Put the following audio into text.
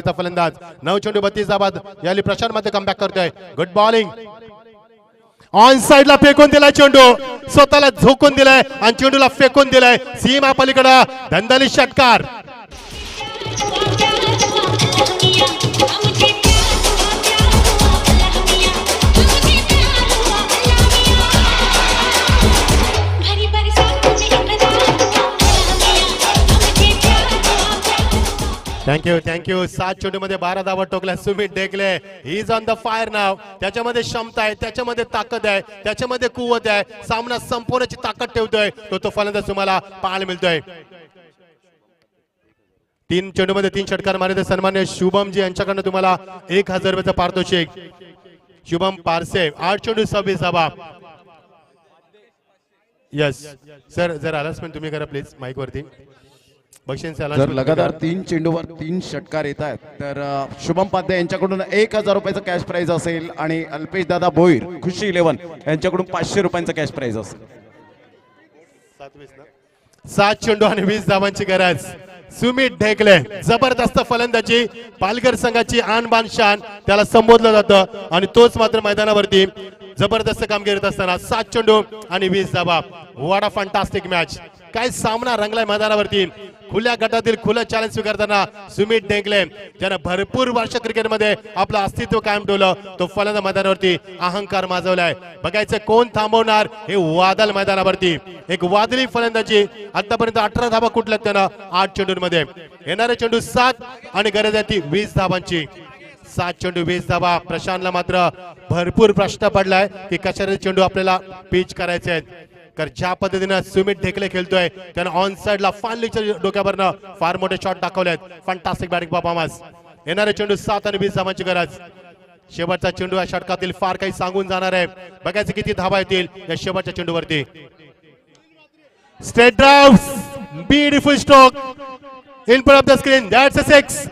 फलंदाज 9 चेंडू 32 धाबाद याली प्रशांत मध्ये कमबॅक करतोय. गुड बॉलिंग ऑन साइडला फेकून दिलाय चेंडू, स्वतःला झोकून दिलाय आणि चेंडूला फेकून दिलाय सीमा पलीकडे. दंदली षटकार. थँक्यू 7 चेंडू मध्ये 12 धावा टोकल्या Sumit Dhekale. He is on the fire नाव. त्याच्यामध्ये क्षमता आहे, त्याच्यामध्ये ताकद आहे, त्याच्यामध्ये कुवत आहे. सामना संपवण्याची ताकद ठेवतोय तो फलंदाज तुम्हाला पाहायला मिळतोय. 3 चेंडू मध्ये 3 षटकार मारले. सन्मान्य शुभमजी यांच्याकडनं तुम्हाला 1000 रुपयाचा पारितोषिक. शुभम पारसे 8 चेंडू 26 धावा. यस सर, जर अनाउन्समेंट तुम्ही करा प्लीज माईक वरती. जर लगातार 3 चेंडूवर 3 षटकार येत आहेत तर शुभम पाध्याय यांच्याकडून 1000 रुपयाचं कॅश प्राइज असेल आणि अल्पेश दादा भोईर खुशी 11 यांच्याकडून 500 रुपयांचं कॅश प्राइज असेल. 7 चेंडू आणि 20 धावांची गरज. सुमित ढेकले जबरदस्त फलंदाजी, पालघर संघाची आन बान शान त्याला संबोधलं जातं आणि तोच मात्र मैदानावरती जबरदस्त कामगिरी करत असताना 7 चेंडू आणि 20 धावा. What a fantastic match. काय सामना रंगलाय मैदानावरती. खुल्या गटातील खुलं चॅलेंज स्वीकारताना सुमित ढेकले ज्यानं भरपूर वर्ष क्रिकेटमध्ये आपलं अस्तित्व कायम ठेवलं तो फलंदाज मैदानावरती अहंकार माजवलाय. बघायचं कोण थांबवणार हे वादळ मैदानावरती. एक वादळी फलंदाजी. आतापर्यंत 18 धावा कुठल्यात त्यानं 8 चेंडूंमध्ये. येणारे चेंडू 7 आणि गरज आहे ती 20 धावांची. 7 चेंडू 20 धावा. प्रशांतला मात्र भरपूर प्रश्न पडलाय की कशाचे चेंडू आपल्याला पिच करायचे आहेत. तर ज्या पद्धतीने सुमित ढेकले खेळतोय त्यानं ऑन साइडला फानलीच्या डोक्यावरनं फार मोठे शॉट दाखवलेत. Fantastic batting performance. येणारे चेंडू 7 आणि 20 धावांची गरज. शेवटचा चेंडू या षटकातील फार काही सांगून जाणार आहे. बघायचं किती धावा येतील या शेवटच्या चेंडूवरती. Straight drive, beautiful stroke in front of the screen. That's a 6.